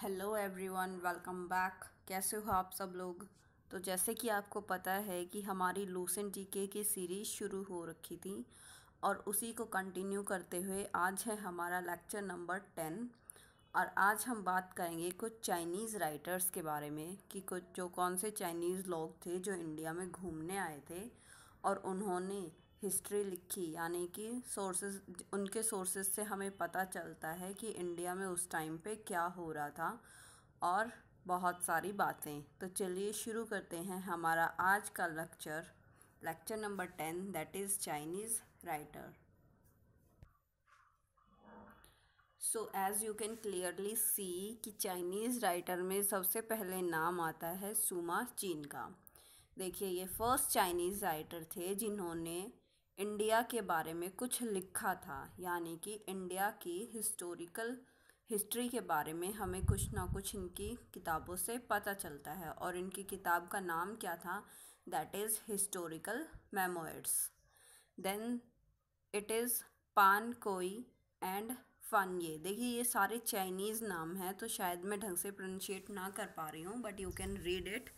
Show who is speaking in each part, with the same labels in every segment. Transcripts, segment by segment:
Speaker 1: Hello everyone, welcome back. कैसे हो आप सब लोग। तो जैसे कि आपको पता है कि हमारी लूसेंट जीके की सीरीज़ शुरू हो रखी थी और उसी को कंटिन्यू करते हुए आज है हमारा लेक्चर नंबर 10। और आज हम बात करेंगे कुछ चाइनीज़ राइटर्स के बारे में कि कुछ जो कौन से चाइनीज़ लोग थे जो इंडिया में घूमने आए थे और उन्होंने हिस्ट्री लिखी, यानी कि सोर्सेज, उनके सोर्सेज से हमें पता चलता है कि इंडिया में उस टाइम पे क्या हो रहा था और बहुत सारी बातें। तो चलिए शुरू करते हैं हमारा आज का lecture number 10, that is Chinese writer. So as you can clearly see कि चाइनीज़ राइटर में सबसे पहले नाम आता है सुमा चीन का। देखिए, ये फर्स्ट चाइनीज़ राइटर थे जिन्होंने इंडिया के बारे में कुछ लिखा था, यानी कि इंडिया की हिस्ट्री के बारे में हमें कुछ ना कुछ इनकी किताबों से पता चलता है। और इनकी किताब का नाम क्या था? That is historical memoirs. Then it is पान कोई एंड फन। ये देखिए, ये सारे चाइनीज़ नाम हैं तो शायद मैं ढंग से प्रोनाउंशिएट ना कर पा रही हूँ, but you can read it.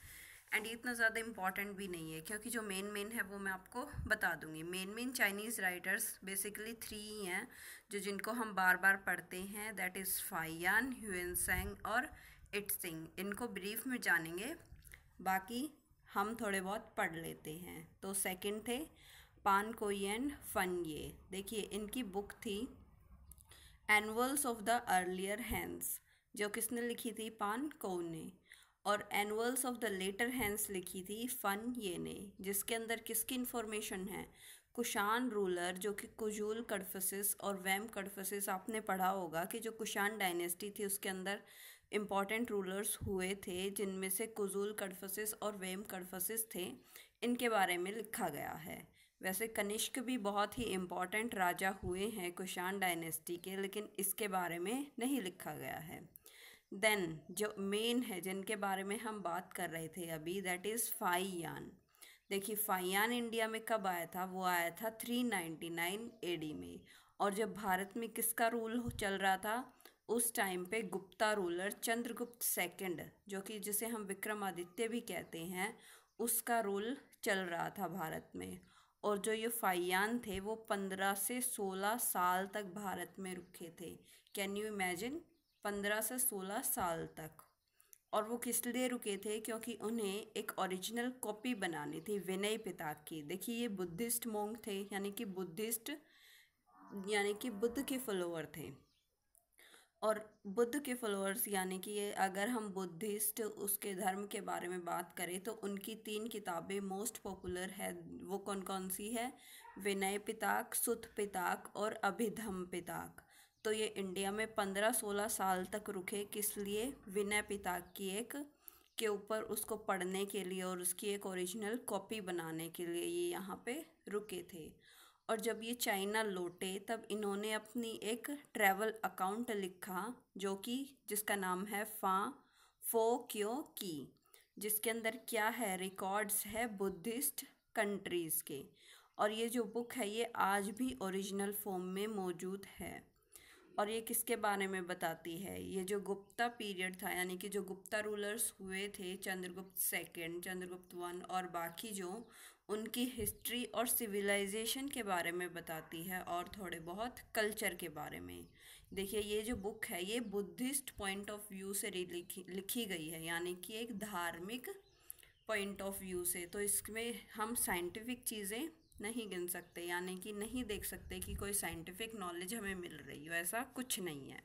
Speaker 1: And इतना ज़्यादा इम्पॉर्टेंट भी नहीं है क्योंकि जो मेन है वो मैं आपको बता दूंगी। मेन चाइनीज़ राइटर्स बेसिकली 3 ही हैं जो जिनको हम बार बार पढ़ते हैं, दैट इज़ फाइयान, ह्यूएनसांग और इट्सिंग। इनको ब्रीफ में जानेंगे, बाकी हम थोड़े बहुत पढ़ लेते हैं। तो सेकंड थे पान कोई एंड फन ये। देखिए, इनकी बुक थी annals of the earlier Hans, जो किसने लिखी थी? पान कोई ने। और annals of the later Hans लिखी थी फन ये ने, जिसके अंदर किसकी इन्फॉर्मेशन है? कुशान रूलर, जो कि कुजूल कडफसिस और वैम कडफसिस, आपने पढ़ा होगा कि जो कुशान डायनेस्टी थी उसके अंदर इम्पॉर्टेंट रूलर्स हुए थे, जिनमें से कुजूल कडफसिस और वेम कडफसिस थे। इनके बारे में लिखा गया है। वैसे कनिष्क भी बहुत ही इम्पॉर्टेंट राजा हुए हैं कुशान डायनेस्टी के, लेकिन इसके बारे में नहीं लिखा गया है। देन जो मेन है जिनके बारे में हम बात कर रहे थे अभी, दैट इज़ फाइयान। देखिए, फाइयान इंडिया में कब आया था? वो आया था 399 एडी में। और जब भारत में किसका रूल चल रहा था उस टाइम पे? गुप्ता रूलर चंद्रगुप्त सेकंड, जो कि जिसे हम विक्रमादित्य भी कहते हैं, उसका रूल चल रहा था भारत में। और जो ये फाइयान थे वो 15 से 16 साल तक भारत में रुके थे। Can you imagine? 15 से 16 साल तक। और वो किस लिए रुके थे? क्योंकि उन्हें एक ओरिजिनल कॉपी बनानी थी विनय पिटक की। देखिए, ये बुद्धिस्ट मोंग थे, यानी कि बुद्ध के फॉलोअर थे। और बुद्ध के फॉलोअर्स यानी कि ये, अगर हम बुद्धिस्ट उसके धर्म के बारे में बात करें तो उनकी 3 किताबें मोस्ट पॉपुलर है। वो कौन कौन सी है? विनय पिटक, सुत्त पिटक और अभिधम्म पिटक। तो ये इंडिया में 15-16 साल तक रुके। किस लिए? विनय पिटक की एक के ऊपर उसको पढ़ने के लिए और उसकी एक ओरिजिनल कॉपी बनाने के लिए ये यहाँ पे रुके थे। और जब ये चाइना लौटे तब इन्होंने अपनी एक ट्रैवल अकाउंट लिखा, जो कि जिसका नाम है फा फो क्यो की, जिसके अंदर क्या है? रिकॉर्ड्स है बुद्धिस्ट कंट्रीज़ के। और ये जो बुक है ये आज भी ओरिजिनल फॉर्म में मौजूद है। और ये किसके बारे में बताती है? ये जो गुप्ता पीरियड था, यानी कि जो गुप्ता रूलर्स हुए थे, चंद्रगुप्त सेकंड, चंद्रगुप्त वन और बाकी जो, उनकी हिस्ट्री और सिविलाइजेशन के बारे में बताती है और थोड़े बहुत कल्चर के बारे में। देखिए, ये जो बुक है ये बुद्धिस्ट पॉइंट ऑफ व्यू से लिखी गई है, यानी कि एक धार्मिक पॉइंट ऑफ व्यू से। तो इसमें हम साइंटिफिक चीज़ें नहीं गिन सकते, यानी कि नहीं देख सकते कि कोई साइंटिफिक नॉलेज हमें मिल रही हो, ऐसा कुछ नहीं है।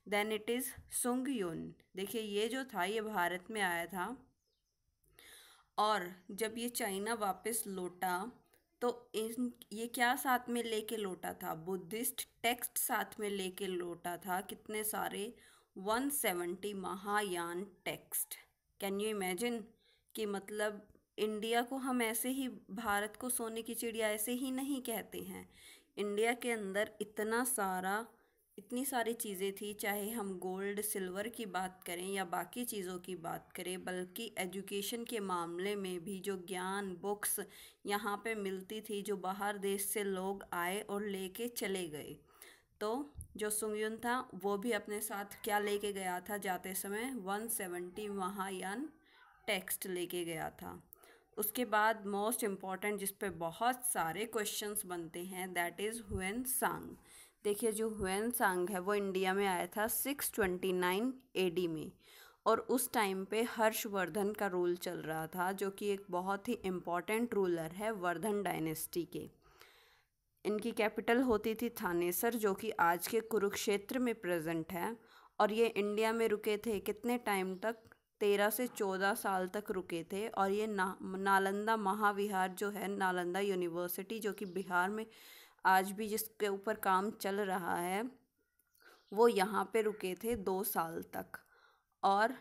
Speaker 1: देन इट इज़ सुंग युन। देखिए, ये जो था ये भारत में आया था और जब ये चाइना वापस लौटा तो ये क्या साथ में लेके लौटा था? बुद्धिस्ट टेक्स्ट साथ में लेके लौटा था। कितने सारे? 170 Mahayana text. Can you imagine कि मतलब इंडिया को हम ऐसे ही, भारत को सोने की चिड़िया ऐसे ही नहीं कहते हैं। इंडिया के अंदर इतनी सारी चीज़ें थी, चाहे हम गोल्ड सिल्वर की बात करें या बाकी चीज़ों की बात करें, बल्कि एजुकेशन के मामले में भी जो ज्ञान बुक्स यहाँ पे मिलती थी, जो बाहर देश से लोग आए और लेके चले गए। तो जो सुंगयुन था वो भी अपने साथ क्या लेके गया था जाते समय, 170 महायान टेक्स्ट लेके गया था। उसके बाद मोस्ट इम्पॉर्टेंट जिस पे बहुत सारे क्वेश्चंस बनते हैं दैट इज़ हुएन सांग। देखिए जो हुएन सांग है वो इंडिया में आया था 629 एडी में, और उस टाइम पे हर्षवर्धन का रूल चल रहा था जो कि एक बहुत ही इम्पॉर्टेंट रूलर है वर्धन डायनेस्टी के। इनकी कैपिटल होती थी थानेसर जो कि आज के कुरुक्षेत्र में प्रेजेंट है। और ये इंडिया में रुके थे कितने टाइम तक, 13 से 14 साल तक रुके थे। और ये नालंदा महाविहार जो है, नालंदा यूनिवर्सिटी जो कि बिहार में आज भी जिसके ऊपर काम चल रहा है, वो यहाँ पे रुके थे 2 साल तक। और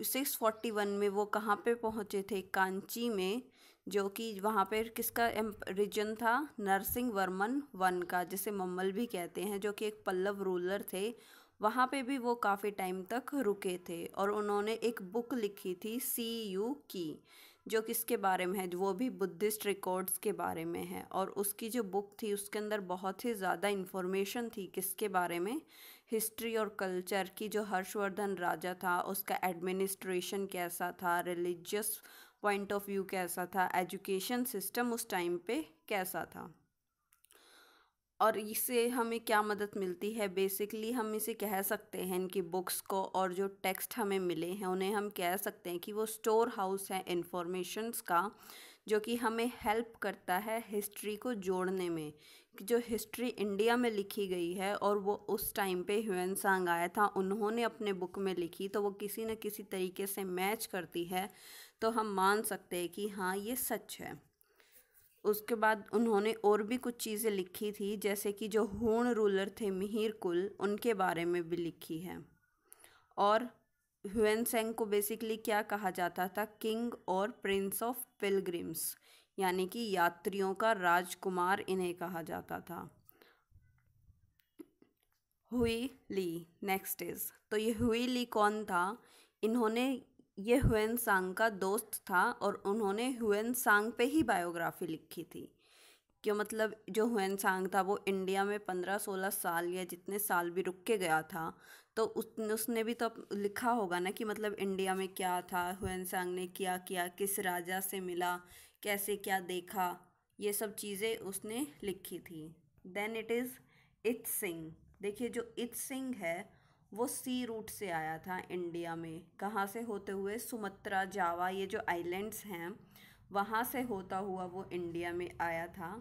Speaker 1: 641 में वो कहाँ पे पहुँचे थे, कांची में, जो कि वहाँ पे किसका रीजन था, नरसिंह वर्मन वन का, जिसे मम्मल भी कहते हैं, जो कि एक पल्लव रूलर थे। वहाँ पे भी वो काफ़ी टाइम तक रुके थे और उन्होंने एक बुक लिखी थी सी यू की, जो किसके बारे में है, वो भी बुद्धिस्ट रिकॉर्ड्स के बारे में है। और उसकी जो बुक थी उसके अंदर बहुत ही ज़्यादा इन्फॉर्मेशन थी किसके बारे में, हिस्ट्री और कल्चर की। जो हर्षवर्धन राजा था उसका एडमिनिस्ट्रेशन कैसा था, रिलीजियस पॉइंट ऑफ व्यू कैसा था, एजुकेशन सिस्टम उस टाइम पे कैसा था। और इससे हमें क्या मदद मिलती है, बेसिकली हम इसे कह सकते हैं इनकी बुक्स को और जो टेक्स्ट हमें मिले हैं उन्हें हम कह सकते हैं कि वो स्टोर हाउस है इन्फॉर्मेशंस का, जो कि हमें हेल्प करता है हिस्ट्री को जोड़ने में। कि जो हिस्ट्री इंडिया में लिखी गई है और वो उस टाइम पे ह्यूएन सांग आया था, उन्होंने अपने बुक में लिखी, तो वो किसी न किसी तरीके से मैच करती है, तो हम मान सकते हैं कि हाँ ये सच है। उसके बाद उन्होंने और भी कुछ चीज़ें लिखी थी, जैसे कि जो हूण रूलर थे मिहिर कुल, उनके बारे में भी लिखी है। और ह्यूएन सेंग को बेसिकली क्या कहा जाता था, किंग और प्रिंस ऑफ पिलग्रिम्स, यानी कि यात्रियों का राजकुमार इन्हें कहा जाता था। हुई ली नेक्स्ट इज, तो ये हुई ली कौन था, इन्होंने, ये ह्यूएन सांग का दोस्त था और उन्होंने ह्यूएन सांग पे ही बायोग्राफी लिखी थी। क्यों, मतलब जो ह्यूएन सांग था वो इंडिया में 15-16 साल या जितने साल भी रुक के गया था, तो उसने भी तो लिखा होगा ना कि मतलब इंडिया में क्या था, ह्यूएन सांग ने क्या किया, किस राजा से मिला, कैसे क्या देखा, ये सब चीज़ें उसने लिखी थी। देन इट इज़ इत सिंह। देखिए जो इत सिंह है वो सी रूट से आया था इंडिया में, कहाँ से होते हुए, सुमात्रा, जावा, ये जो आइलैंड्स हैं वहाँ से होता हुआ वो इंडिया में आया था।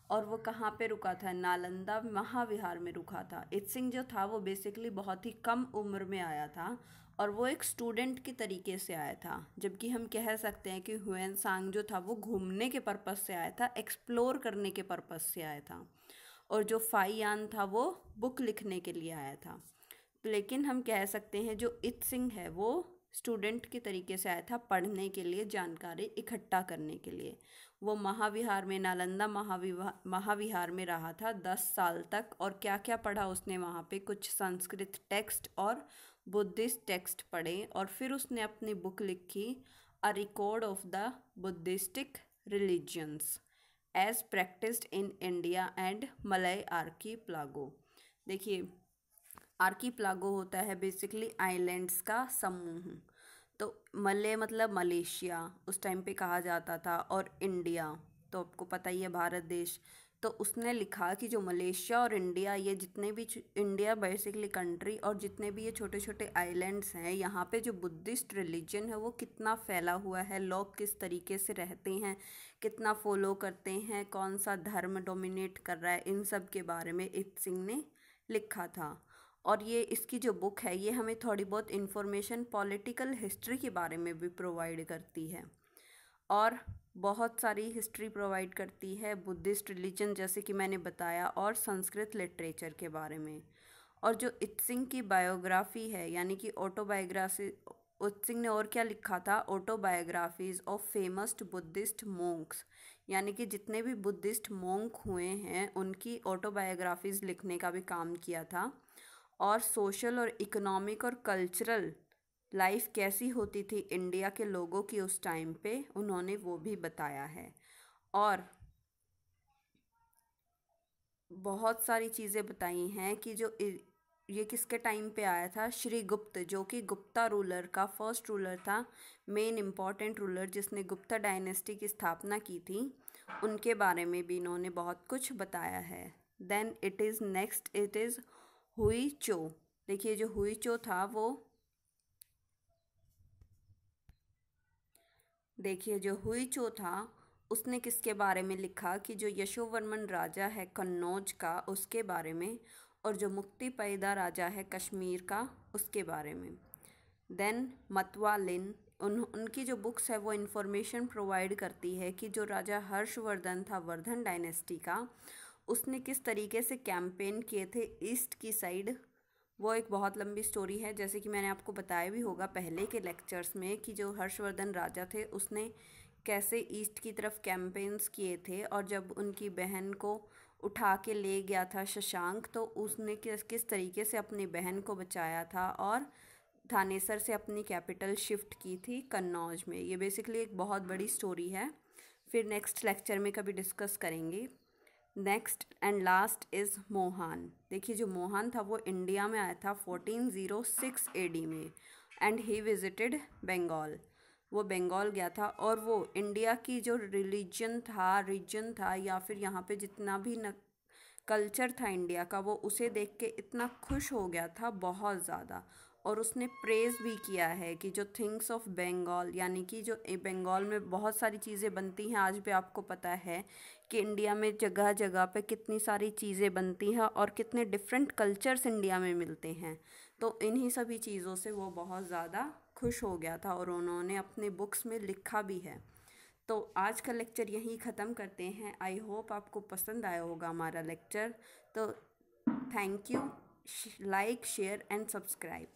Speaker 1: और वो कहाँ पे रुका था, नालंदा महाविहार में रुका था। इत सिंह जो था वो बेसिकली बहुत ही कम उम्र में आया था और वो एक स्टूडेंट के तरीके से आया था, जबकि हम कह सकते हैं कि ह्यूएन सांग जो था वो घूमने के पर्पज़ से आया था, एक्सप्लोर करने के पर्पज़ से आया था। और जो फाइयान था वो बुक लिखने के लिए आया था। लेकिन हम कह सकते हैं जो इत सिंह है वो स्टूडेंट के तरीके से आया था, पढ़ने के लिए, जानकारी इकट्ठा करने के लिए। वो महाविहार में, नालंदा महाविहार में रहा था 10 साल तक। और क्या क्या पढ़ा उसने वहाँ पे, कुछ संस्कृत टेक्स्ट और बुद्धिस्ट टेक्स्ट पढ़े, और फिर उसने अपनी बुक लिखी, a record of the Buddhistic religions as practised in India and Malay archipelago. देखिए आर्कीप्लागो होता है बेसिकली आइलैंड्स का समूह। तो मलय मतलब मलेशिया उस टाइम पे कहा जाता था, और इंडिया तो आपको पता ही है भारत देश। तो उसने लिखा कि जो मलेशिया और इंडिया, ये जितने भी, इंडिया बेसिकली कंट्री, और जितने भी ये छोटे छोटे आइलैंड्स हैं, यहाँ पे जो बुद्धिस्ट रिलीजन है वो कितना फैला हुआ है, लोग किस तरीके से रहते हैं, कितना फॉलो करते हैं, कौन सा धर्म डोमिनेट कर रहा है, इन सब के बारे में इत सिंह ने लिखा था। और ये इसकी जो बुक है ये हमें थोड़ी बहुत इन्फॉर्मेशन पॉलिटिकल हिस्ट्री के बारे में भी प्रोवाइड करती है, और बहुत सारी हिस्ट्री प्रोवाइड करती है बुद्धिस्ट रिलीजन जैसे कि मैंने बताया, और संस्कृत लिटरेचर के बारे में। और जो इत सिंह की बायोग्राफी है, यानी कि ऑटोबायोग्राफी, इत सिंह ने और क्या लिखा था, autobiographies of famous Buddhist monks, यानी कि जितने भी बुद्धिस्ट मोंक हुए हैं उनकी ऑटोबायोग्राफीज लिखने का भी काम किया था। और सोशल और इकोनॉमिक और कल्चरल लाइफ कैसी होती थी इंडिया के लोगों की उस टाइम पे, उन्होंने वो भी बताया है। और बहुत सारी चीज़ें बताई हैं कि ये किसके टाइम पे आया था। श्री गुप्त, जो कि गुप्ता रूलर का फर्स्ट रूलर था, मेन इम्पॉर्टेंट रूलर जिसने गुप्ता डायनेस्टी की स्थापना की थी, उनके बारे में भी इन्होंने बहुत कुछ बताया है। Then it is next, it is हुई चो। देखिए जो हुई चो था वो, देखिए जो हुई चो था उसने किसके बारे में लिखा कि जो यशोवर्मन राजा है कन्नौज का, उसके बारे में, और जो मुक्ति पैदा राजा है कश्मीर का, उसके बारे में। देन मतवा लिन, उनकी जो बुक्स है वो इन्फॉर्मेशन प्रोवाइड करती है कि जो राजा हर्षवर्धन था वर्धन डायनेस्टी का, उसने किस तरीके से कैंपेन किए थे ईस्ट की साइड। वो एक बहुत लंबी स्टोरी है, जैसे कि मैंने आपको बताया भी होगा पहले के लेक्चर्स में कि जो हर्षवर्धन राजा थे उसने कैसे ईस्ट की तरफ कैंपेन्स किए थे, और जब उनकी बहन को उठा के ले गया था शशांक, तो उसने किस किस तरीके से अपनी बहन को बचाया था और थानेसर से अपनी कैपिटल शिफ्ट की थी कन्नौज में। ये बेसिकली एक बहुत बड़ी स्टोरी है, फिर नेक्स्ट लेक्चर में कभी डिस्कस करेंगे। Next and last is Mohan. देखिए जो मोहन था वो इंडिया में आया था 1406 एडी में, एंड ही विजिटेड बंगाल। वो बंगाल गया था और वो इंडिया की जो रिलीजन था, रीजन था, या फिर यहाँ पे जितना भी न कल्चर था इंडिया का, वो उसे देख के इतना खुश हो गया था बहुत ज़्यादा। और उसने प्रेज़ भी किया है कि जो थिंग्स ऑफ बंगाल, यानी कि जो बंगाल में बहुत सारी चीज़ें बनती हैं, आज भी आपको पता है कि इंडिया में जगह जगह पे कितनी सारी चीज़ें बनती हैं और कितने डिफरेंट कल्चर्स इंडिया में मिलते हैं। तो इन्हीं सभी चीज़ों से वो बहुत ज़्यादा खुश हो गया था और उन्होंने अपने बुक्स में लिखा भी है। तो आज का लेक्चर यहीं ख़त्म करते हैं। आई होप आपको पसंद आया होगा हमारा लेक्चर। तो thank you, like share and subscribe.